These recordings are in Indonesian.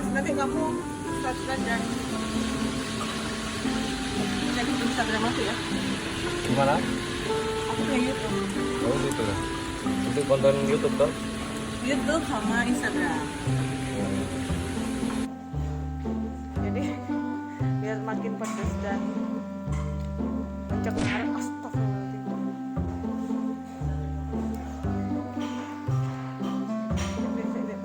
Mas, nanti kamu subscribe dan cek di Instagram aku ya. Gimana? Aku punya YouTube. Oh gitu ya. Untuk konten YouTube toh? YouTube sama Instagram. Jadi biar makin pedas dan mencekar. Astagfirullahaladzim. Dek, tunggu deh.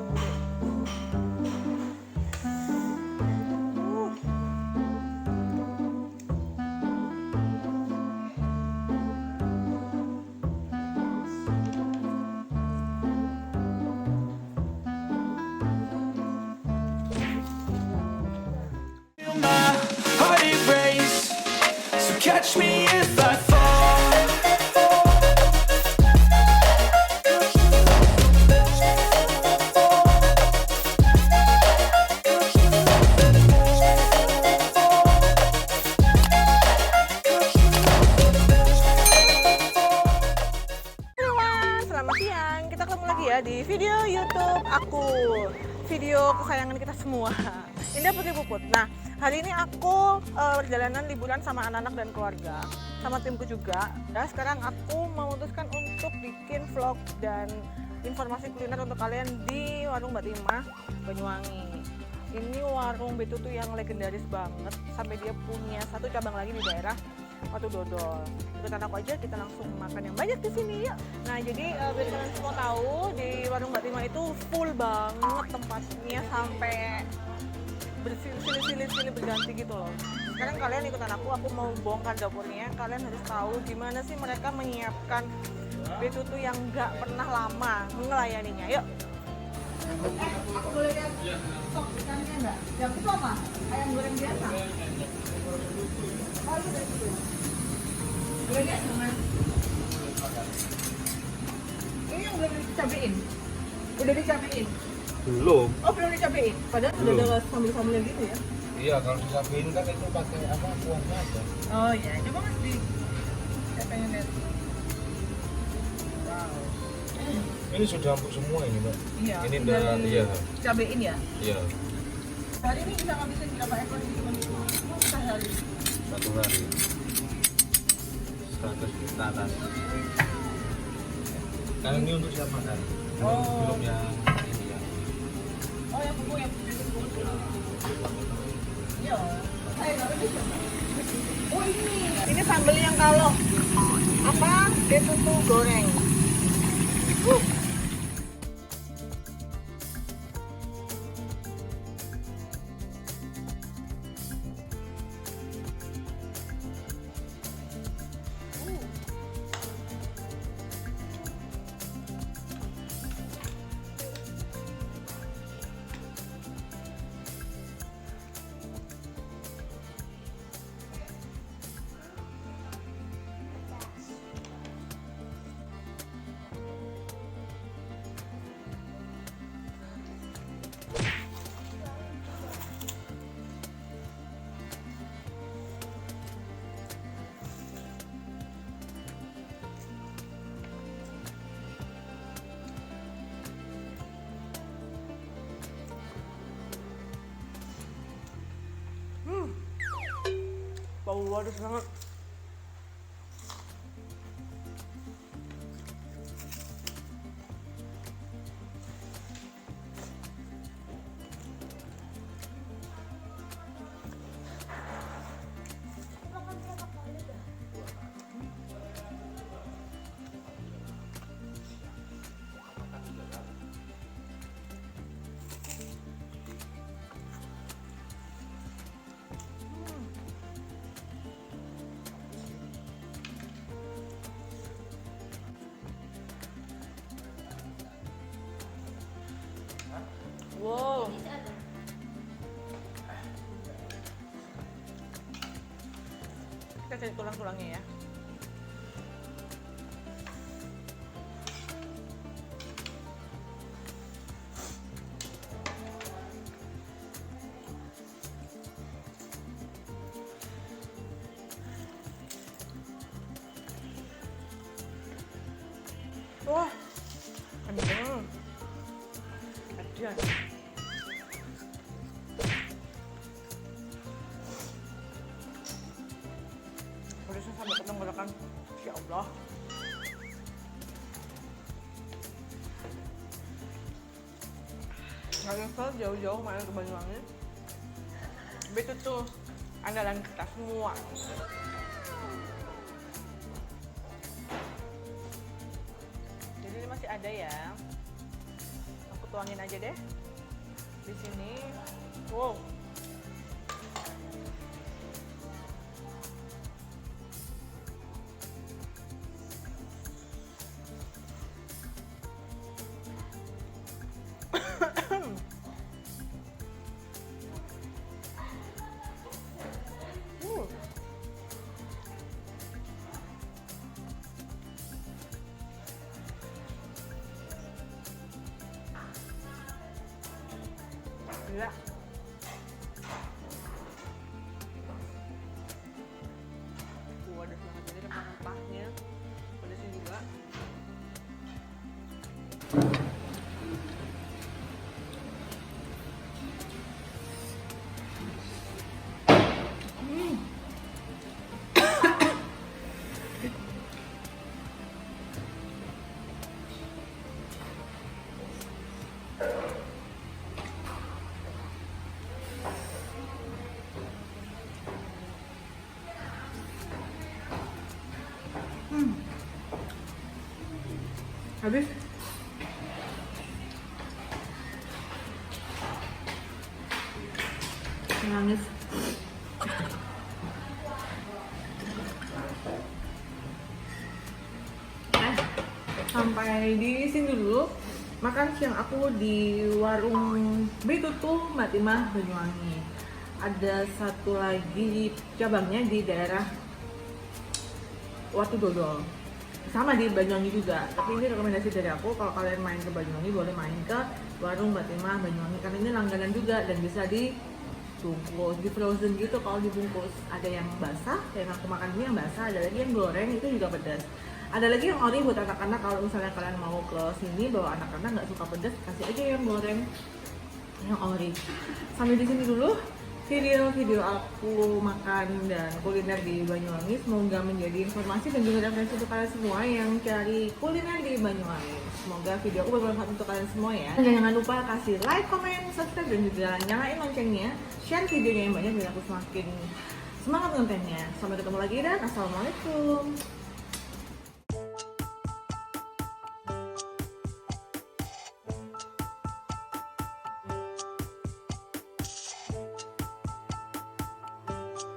My heart erase, so catch me if I fall. Everyone, selamat siang. Kita ketemu lagi ya di video YouTube aku. Video kesayangan kita semua. Indah Putri Puput. Nah, hari ini aku perjalanan liburan sama anak-anak dan keluarga, sama timku juga. Dan sekarang aku memutuskan untuk bikin vlog dan informasi kuliner untuk kalian di warung Mbak Timah, Banyuwangi. Ini warung betutu yang legendaris banget, sampai dia punya satu cabang lagi di daerah Watu Dodol. Ikutan aku aja, kita langsung makan yang banyak di sini ya. Nah, jadi biar kalian semua tahu, di warung Mbak Timah itu full banget tempatnya sampai bersilih-silih berganti gitu loh. Sekarang kalian ikutan aku mau bongkar dapurnya. Kalian harus tahu gimana sih mereka menyiapkan betutu yang nggak pernah lama melayaninya. Yuk. Aku boleh lihat sop ikannya nggak? Yang itu apa? Ayam goreng biasa? Oh, itu dari situ. Boleh lihat teman? Ini yang belum dicabein? Udah dicabein? Belum. Oh, belum dicabein? Padahal udah ada sambil-sambil gitu ya? Iya, kalau disapiin kan itu pakai apa? Kuahnya aja. Oh iya, coba Mas di. Saya pengen lihat. Wow. Ini sudah empuk semua ini, Mbak. Iya. Ini udah iya. Cabein ya? Iya. Hari ini bisa ngabisin berapa ekor cuma itu? Sehari. Satu hari. 100 jutaan. Kan ini untuk siapa kan? Oh. Belum yang ini ya. Oh, yang bumbu yang iya. Ayo, apa bisa? Oh, ini sambal yang kalau apa? Betutu goreng. Bau waduh banget. Wow. Kita cari tulang-tulangnya ya. Wah, kenyang. Kasihan. Astagfirullah. Gak nyesel jauh-jauh main ke Banyuwangi. Itu tuh andalan kita semua. Jadi ini masih ada ya. Aku tuangin aja deh di sini. Wow. Gila. Pedas banget, jadi rempah-rempahnya pedasnya juga. Habis. Nangis. Sampai di sini dulu makan siang aku di warung Betutu Mbak Timah Banyuwangi. Ada satu lagi cabangnya di daerah Watu Dodol, sama di Banyuwangi juga. Tapi ini rekomendasi dari aku, kalau kalian main ke Banyuwangi boleh main ke warung Mbak Timah Banyuwangi, karena ini langganan juga dan bisa dibungkus, di frozen gitu. Kalau dibungkus ada yang basah, yang aku makan ini yang basah, ada lagi yang goreng itu juga pedas. Ada lagi yang ori buat anak-anak, kalau misalnya kalian mau ke sini bawa anak-anak nggak suka pedas, kasih aja yang goreng, yang ori. Sampai di sini dulu video aku makan dan kuliner di Banyuwangi. Semoga menjadi informasi dan juga referensi untuk kalian semua yang cari kuliner di Banyuwangi. Semoga video aku bermanfaat untuk kalian semua ya. Dan jangan lupa kasih like, comment, subscribe, dan juga nyalain loncengnya. Share videonya yang banyak biar aku semakin semangat kontennya. Sampai ketemu lagi dan assalamualaikum.